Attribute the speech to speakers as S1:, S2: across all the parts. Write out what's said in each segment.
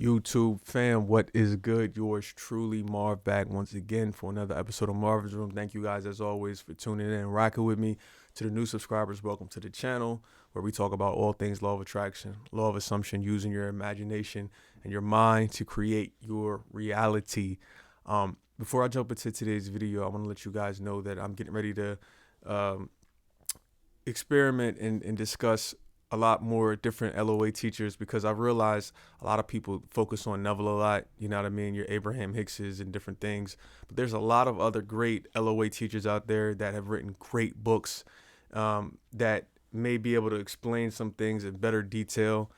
S1: YouTube fam, what is good? Yours truly, Marv, back once again for another episode of Marvin's Room. Thank you guys, as always, for tuning in and rocking with me. To the new subscribers, welcome to the channel where we talk about all things law of attraction, law of assumption, using your imagination and your mind to create your reality. Before I jump into today's video, I want to let you guys know that I'm getting ready to um, experiment and discuss a lot more different LOA teachers because I realized a lot of people focus on Neville a lot, you know what I mean, your Abraham Hickses and different things. But there's a lot of other great LOA teachers out there that have written great books that may be able to explain some things in better detail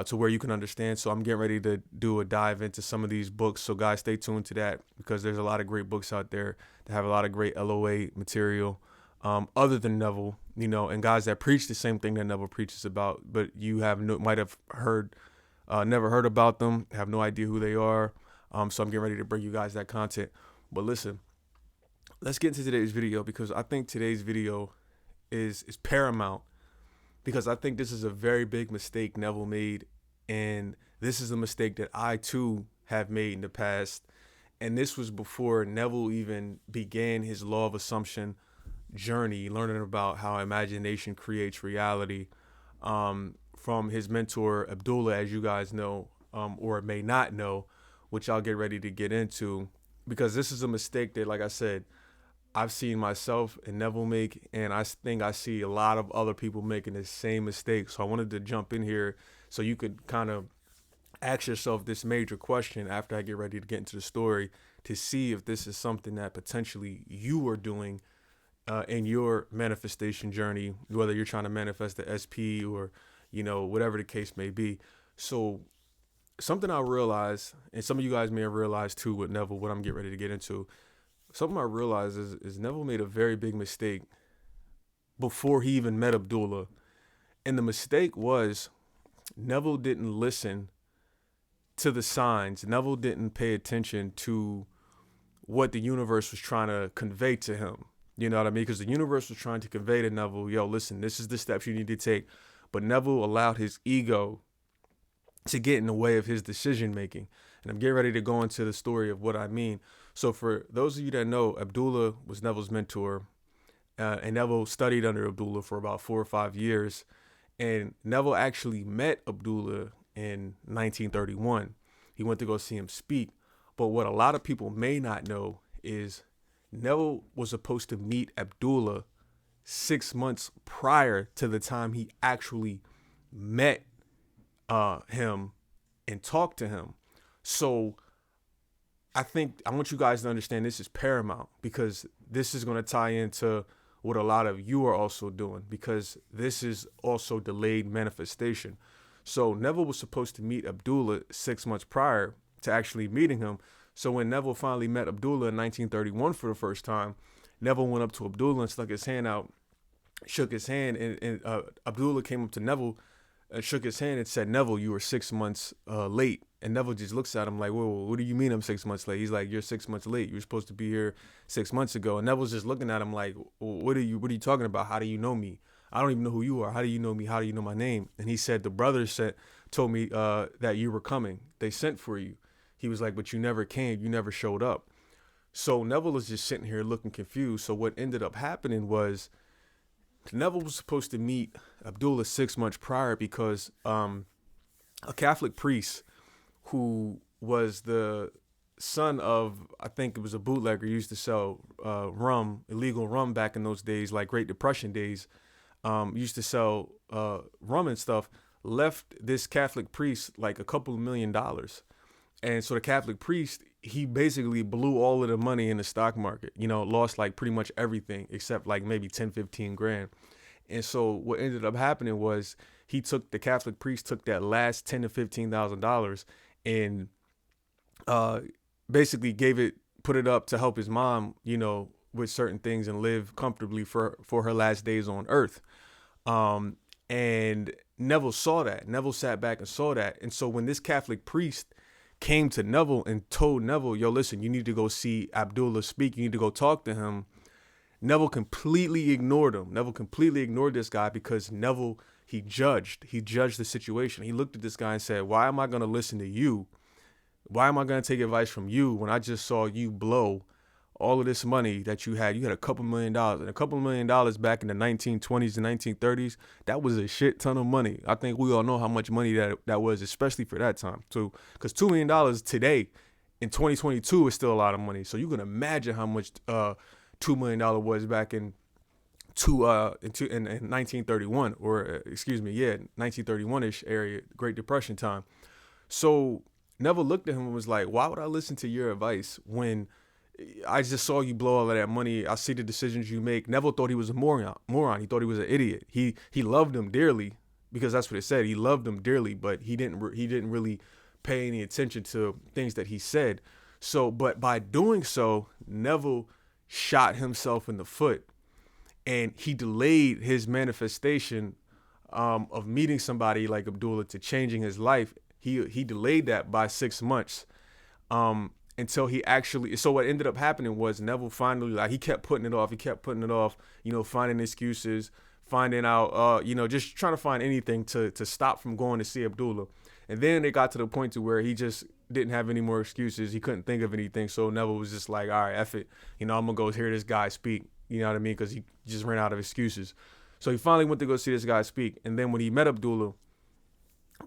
S1: to where you can understand. So I'm getting ready to do a dive into some of these books. So guys, stay tuned to that because there's a lot of great books out there that have a lot of great LOA material. Other than Neville, you know, and guys that preach the same thing that Neville preaches about, but you might have heard, never heard about them, have no idea who they are. So I'm getting ready to bring you guys that content. But listen, let's get into today's video because I think today's video is paramount because I think this is a very big mistake Neville made, and this is a mistake that I too have made in the past. And this was before Neville even began his law of assumption journey, learning about how imagination creates reality from his mentor Abdullah, as you guys know, or may not know, which I'll get ready to get into, because this is a mistake that, like I said, I've seen myself and Neville make, and I think I see a lot of other people making the same mistake. So I wanted to jump in here so you could kind of ask yourself this major question after I get ready to get into the story to see if this is something that potentially you are doing in your manifestation journey, whether you're trying to manifest the SP or, you know, whatever the case may be. So something I realized, and some of you guys may have realized too with Neville, what I'm getting ready to get into, something I realized is Neville made a very big mistake before he even met Abdullah. And the mistake was Neville didn't listen to the signs. Neville didn't pay attention to what the universe was trying to convey to him. You know what I mean? Because the universe was trying to convey to Neville, yo, listen, this is the steps you need to take. But Neville allowed his ego to get in the way of his decision making. And I'm getting ready to go into the story of what I mean. So for those of you that know, Abdullah was Neville's mentor. And Neville studied under Abdullah for about 4 or 5 years. And Neville actually met Abdullah in 1931. He went to go see him speak. But what a lot of people may not know is Neville was supposed to meet Abdullah 6 months prior to the time he actually met him and talked to him. So I want you guys to understand this is paramount because this is going to tie into what a lot of you are also doing, because this is also delayed manifestation. So Neville was supposed to meet Abdullah 6 months prior to actually meeting him. So when Neville finally met Abdullah in 1931 for the first time, Neville went up to Abdullah and stuck his hand out, shook his hand, and Abdullah came up to Neville, shook his hand and said, "Neville, you were 6 months late." And Neville just looks at him like, "Whoa, what do you mean I'm 6 months late?" He's like, "You're 6 months late. You were supposed to be here 6 months ago." And Neville's just looking at him like, what are you talking about? How do you know me? I don't even know who you are. How do you know me? How do you know my name? And he said, "The brothers told me that you were coming. They sent for you." He was like, "But you never came. You never showed up." So Neville was just sitting here looking confused. So what ended up happening was Neville was supposed to meet Abdullah 6 months prior because a Catholic priest who was the son of, I think it was a bootlegger, used to sell rum, illegal rum back in those days, like Great Depression days, used to sell rum and stuff, left this Catholic priest like a couple of $1 million. And so the Catholic priest, he basically blew all of the money in the stock market, you know, lost like pretty much everything except like maybe 10, 15 grand. And so what ended up happening was the Catholic priest took that last $10,000 to $15,000 and basically put it up to help his mom, you know, with certain things and live comfortably for her last days on earth. And Neville saw that. Neville sat back and saw that. And so when this Catholic priest came to Neville and told Neville, yo, listen, you need to go see Abdullah speak. You need to go talk to him. Neville completely ignored him. Neville completely ignored this guy because Neville, he judged the situation. He looked at this guy and said, why am I going to listen to you Why am I going to take advice from you when I just saw you blow all of this money that you had? You had a couple $1,000,000, and a couple $1,000,000 back in the 1920s and 1930s. That was a shit ton of money. I think we all know how much money that was, especially for that time too. Because $2 million today in 2022 is still a lot of money. So you can imagine how much $2 million was back in 1931, or excuse me, yeah, 1931ish area, Great Depression time. So Neville looked at him and was like, "Why would I listen to your advice when I just saw you blow all of that money? I see the decisions you make." Neville thought he was a moron. He thought he was an idiot. He loved him dearly, because that's what it said. He loved him dearly, but he didn't really pay any attention to things that he said. So, but by doing so, Neville shot himself in the foot, and he delayed his manifestation of meeting somebody like Abdullah to changing his life. He delayed that by 6 months, until he actually. So what ended up happening was Neville finally, like, he kept putting it off. He kept putting it off. Finding excuses, finding out, just trying to find anything to stop from going to see Abdullah. And then it got to the point to where he just didn't have any more excuses. He couldn't think of anything. So Neville was just like, all right, F it. I'm going to go hear this guy speak. You know what I mean? Because he just ran out of excuses. So he finally went to go see this guy speak. And then when he met Abdullah,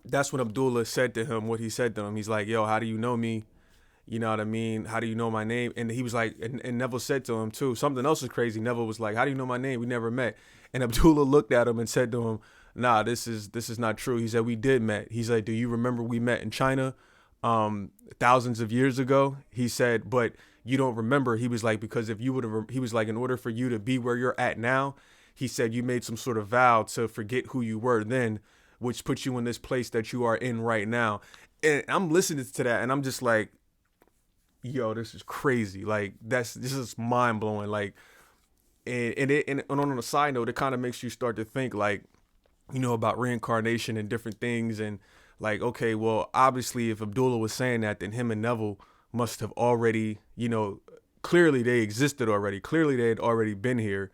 S1: that's when Abdullah said to him what he said to him. He's like, "Yo, how do you know me? You know what I mean? How do you know my name?" And he was like, and Neville said to him too, something else was crazy. Neville was like, "How do you know my name? We never met." And Abdullah looked at him and said to him, "Nah, this is not true." He said, "We did met." He's like, "Do you remember we met in China, thousands of years ago?" He said, "But you don't remember." He was like, "Because if you would have," he was like, "in order for you to be where you're at now," he said, "you made some sort of vow to forget who you were then, which puts you in this place that you are in right now." And I'm listening to that, and I'm just like, "Yo, this is crazy. Like, this is mind blowing." Like, and on a side note, it kind of makes you start to think, like, about reincarnation and different things. And like, okay, well, obviously, if Abdullah was saying that, then him and Neville must have already, clearly they existed already. Clearly they had already been here,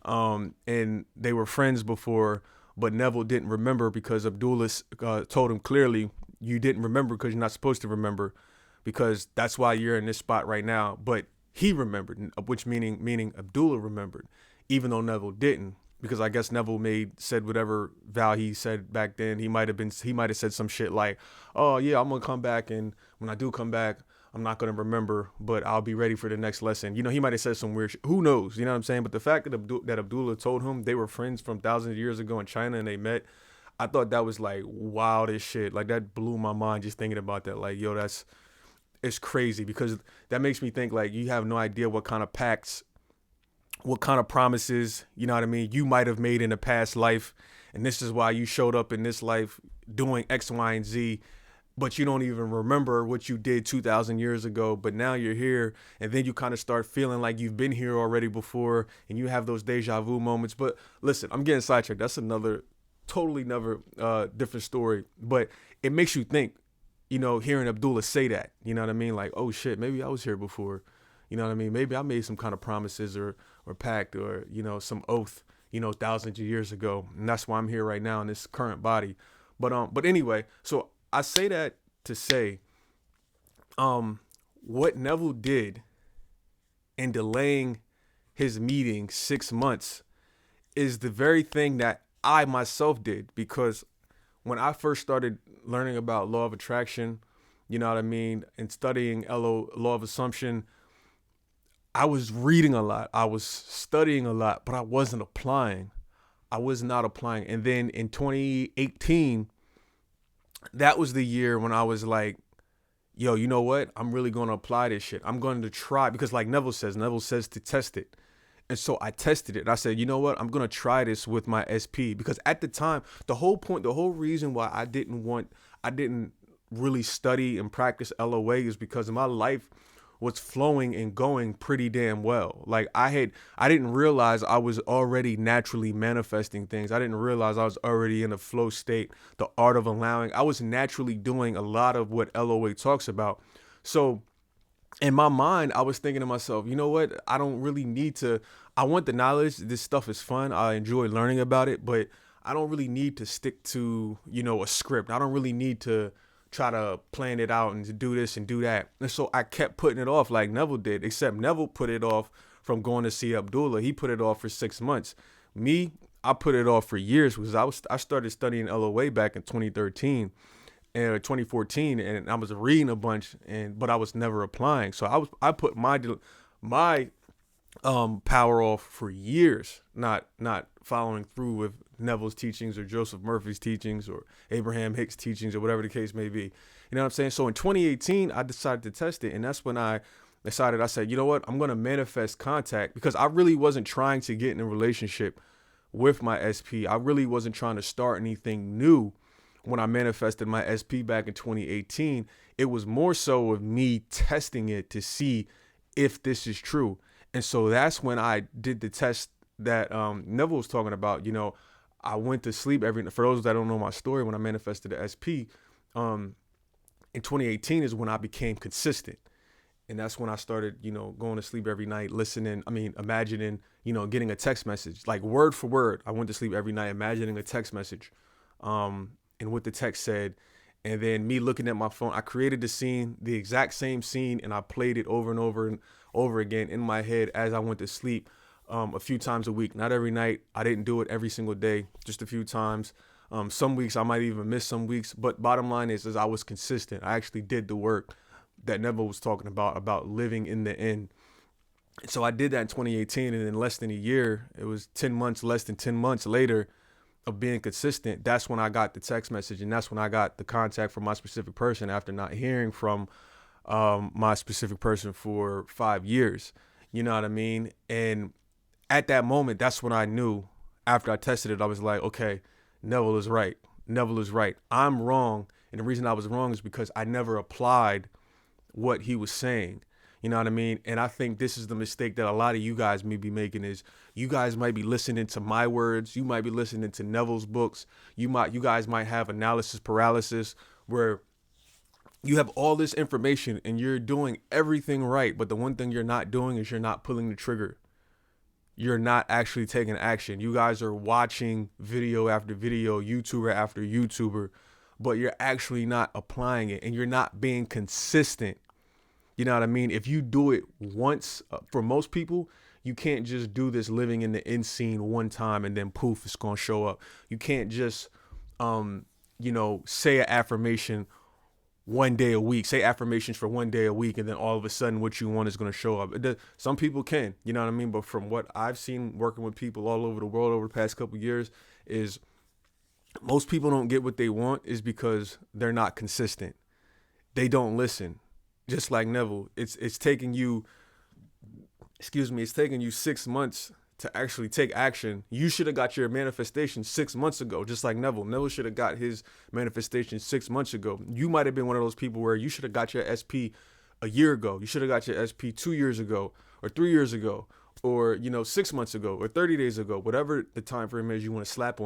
S1: and they were friends before. But Neville didn't remember because Abdullah told him clearly, "You didn't remember because you're not supposed to remember, because that's why you're in this spot right now." But he remembered, which meaning Abdullah remembered, even though Neville didn't, because I guess Neville said whatever vow he said back then. He might have said some shit like, "Oh yeah, I'm gonna come back, and when I do come back, I'm not gonna remember, but I'll be ready for the next lesson." He might have said some weird shit. Who knows? You know what I'm saying? But the fact that Abdullah told him they were friends from thousands of years ago in China and they met, I thought that was like wild as shit. Like, that blew my mind just thinking about that. Like, yo, it's crazy, because that makes me think, like, you have no idea what kind of pacts, what kind of promises, you know what I mean, you might have made in a past life. And this is why you showed up in this life doing X, Y, and Z, but you don't even remember what you did 2,000 years ago. But now you're here, and then you kind of start feeling like you've been here already before, and you have those deja vu moments. But listen, I'm getting sidetracked. That's another different story. But it makes you think, hearing Abdullah say that, you know what I mean? Like, oh shit, maybe I was here before. You know what I mean? Maybe I made some kind of promises or pact, or, some oath, thousands of years ago. And that's why I'm here right now in this current body. But anyway, so I say that to say, what Neville did in delaying his meeting 6 months is the very thing that I myself did. Because when I first started learning about law of attraction, you know what I mean, and studying law of assumption, I was reading a lot, I was studying a lot, but I wasn't applying. I was not applying. And then in 2018, that was the year when I was like, yo, you know what? I'm really going to apply this shit. I'm going to try, because like Neville says to test it. And so I tested it. And I said, you know what? I'm going to try this with my SP, because at the time, the whole reason why I didn't really study and practice LOA is because my life was flowing and going pretty damn well. Like, I didn't realize I was already naturally manifesting things. I didn't realize I was already in a flow state, the art of allowing. I was naturally doing a lot of what LOA talks about. So in my mind, I was thinking to myself, you know what? I don't really need to. I want the knowledge. This stuff is fun. I enjoy learning about it, but I don't really need to stick to, a script. I don't really need to try to plan it out and to do this and do that. And so I kept putting it off like Neville did, except Neville put it off from going to see Abdullah. He put it off for 6 months. Me, I put it off for years because I started studying LOA back in 2013 and 2014, and I was reading a bunch, but I was never applying. So I put my power off for years, not following through with Neville's teachings or Joseph Murphy's teachings or Abraham Hicks' teachings or whatever the case may be. You know what I'm saying? So in 2018, I decided to test it, and that's when I said, you know what, I'm going to manifest contact, because I really wasn't trying to get in a relationship with my SP. I really wasn't trying to start anything new when I manifested my SP back in 2018. It was more so of me testing it to see if this is true. And so that's when I did the test that Neville was talking about. You know, I went to sleep for those that don't know my story, when I manifested the SP in 2018 is when I became consistent. And that's when I started, you know, going to sleep every night, imagining, you know, getting a text message, like word for word. I went to sleep every night imagining a text message and what the text said. And then me looking at my phone, I created the scene, the exact same scene, and I played it over and over and over again in my head as I went to sleep a few times a week. Not every night. I didn't do it every single day, just a few times. Some weeks I might even miss some weeks. But bottom line is I was consistent. I actually did the work that Neville was talking about living in the end. So I did that in 2018, and in less than a year, it was less than 10 months later of being consistent, that's when I got the text message, and that's when I got the contact from my specific person after not hearing from my specific person for 5 years. You know what I mean? And at that moment, that's when I knew, after I tested it, I was like, okay, Neville is right. Neville is right. I'm wrong. And the reason I was wrong is because I never applied what he was saying. You know what I mean? And I think this is the mistake that a lot of you guys may be making, is you guys might be listening to my words. You might be listening to Neville's books. You guys might have analysis paralysis, where you have all this information and you're doing everything right. But the one thing you're not doing is you're not pulling the trigger. You're not actually taking action. You guys are watching video after video, YouTuber after YouTuber, but you're actually not applying it, and you're not being consistent. You know what I mean? If you do it once, for most people, you can't just do this living in the end scene one time and then poof, it's going to show up. You can't just, say an affirmation one day a week, say affirmations for one day a week, and then all of a sudden what you want is going to show up. Some people can, you know what I mean? But from what I've seen working with people all over the world over the past couple of years, is most people don't get what they want is because they're not consistent. They don't listen. Just like Neville, it's taking you 6 months to actually take action. You should have got your manifestation 6 months ago, just like Neville. Neville should have got his manifestation 6 months ago. You might have been one of those people where you should have got your SP a year ago. You should have got your SP 2 years ago, or 3 years ago, or 6 months ago, or 30 days ago, whatever the time frame is you want to slap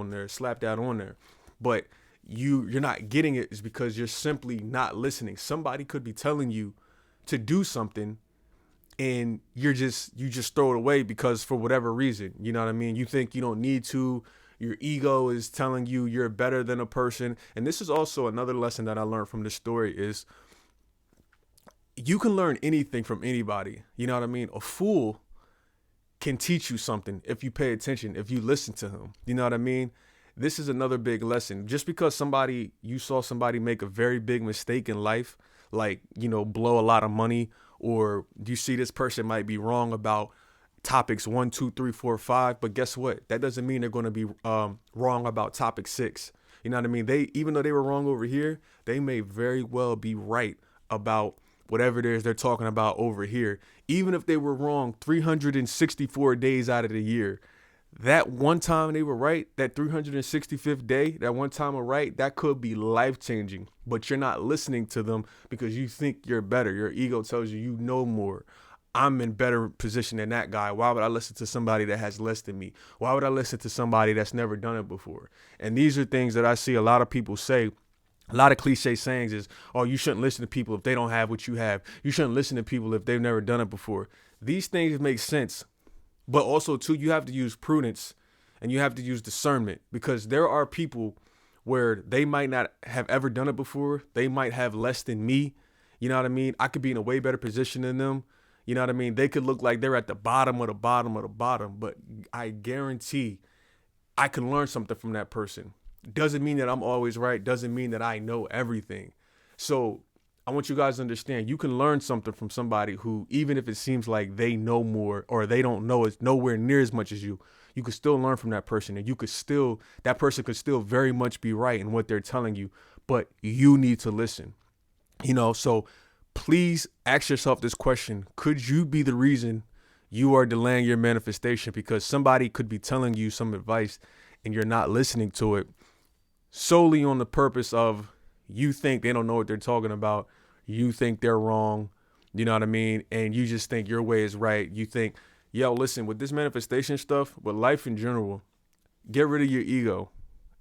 S1: that on there. But you're not getting it is because you're simply not listening. Somebody could be telling you to do something, and you just throw it away because for whatever reason, you know what I mean? You think you don't need to. Your ego is telling you you're better than a person. And this is also another lesson that I learned from this story, is you can learn anything from anybody. You know what I mean? A fool can teach you something if you pay attention, if you listen to him. You know what I mean? This is another big lesson. Just because you saw somebody make a very big mistake in life, like, blow a lot of money, or you see this person might be wrong about topics 1, 2, 3, 4, 5, but guess what? That doesn't mean they're going to be wrong about topic 6. You know what I mean? Even though they were wrong over here, they may very well be right about whatever it is they're talking about over here. Even if they were wrong 364 days out of the year, that one time they were right, that 365th day, that one time of right, that could be life-changing. But you're not listening to them because you think you're better. Your ego tells you you know more. I'm in better position than that guy. Why would I listen to somebody that has less than me? Why would I listen to somebody that's never done it before? And these are things that I see a lot of people say. A lot of cliche sayings is, oh, you shouldn't listen to people if they don't have what you have. You shouldn't listen to people if they've never done it before. These things make sense. But also, too, you have to use prudence and you have to use discernment, because there are people where they might not have ever done it before. They might have less than me. You know what I mean? I could be in a way better position than them. You know what I mean? They could look like they're at the bottom of the bottom of the bottom, but I guarantee I can learn something from that person. Doesn't mean that I'm always right. Doesn't mean that I know everything. So I want you guys to understand you can learn something from somebody who, even if it seems like they know more or they don't know it's nowhere near as much as you could still learn from that person, and that person could still very much be right in what they're telling you, but you need to listen. So please ask yourself this question. Could you be the reason you are delaying your manifestation because somebody could be telling you some advice and you're not listening to it solely on the purpose of you think they don't know what they're talking about. You think they're wrong. You know what I mean? And you just think your way is right. You think, yo, listen, with this manifestation stuff, with life in general, get rid of your ego.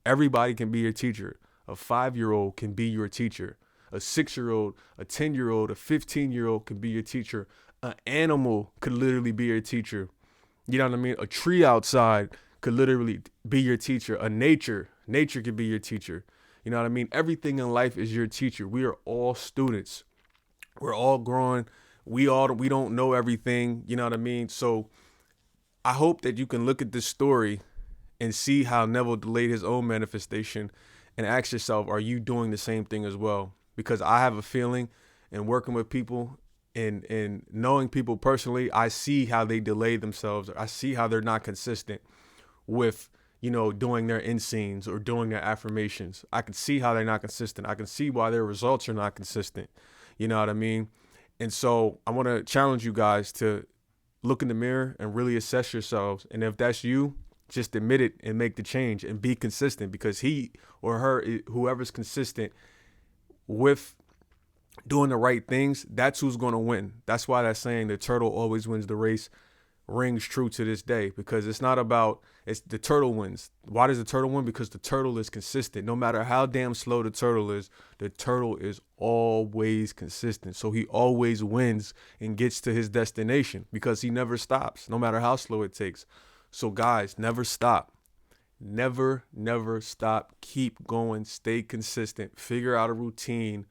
S1: Everybody can be your teacher. A 5-year-old can be your teacher. A 6-year-old, a 10-year-old, a 15-year-old can be your teacher. An animal could literally be your teacher. You know what I mean? A tree outside could literally be your teacher. Nature could be your teacher. You know what I mean? Everything in life is your teacher. We are all students. We're all growing. We don't know everything. You know what I mean? So I hope that you can look at this story and see how Neville delayed his own manifestation and ask yourself, are you doing the same thing as well? Because I have a feeling, in working with people and knowing people personally, I see how they delay themselves. I see how they're not consistent with, doing their end scenes or doing their affirmations. I can see how they're not consistent. I can see why their results are not consistent. You know what I mean? And so I want to challenge you guys to look in the mirror and really assess yourselves. And if that's you, just admit it and make the change and be consistent, because he or her, whoever's consistent with doing the right things, that's who's going to win. That's why that saying, the turtle always wins the race, rings true to this day, because it's the turtle wins. Why does the turtle win? Because the turtle is consistent. No matter how damn slow the turtle is always consistent. So he always wins and gets to his destination because he never stops, no matter how slow it takes. So guys, never stop. Never stop. Keep going. Stay consistent. Figure out a routine.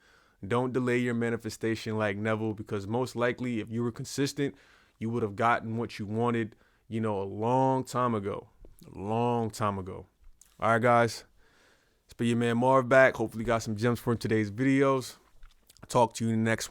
S1: Don't delay your manifestation like Neville, because most likely if you were consistent, you would have gotten what you wanted, a long time ago. All right, guys. It's been your man Marv back. Hopefully got some gems from today's videos. I'll talk to you in the next one.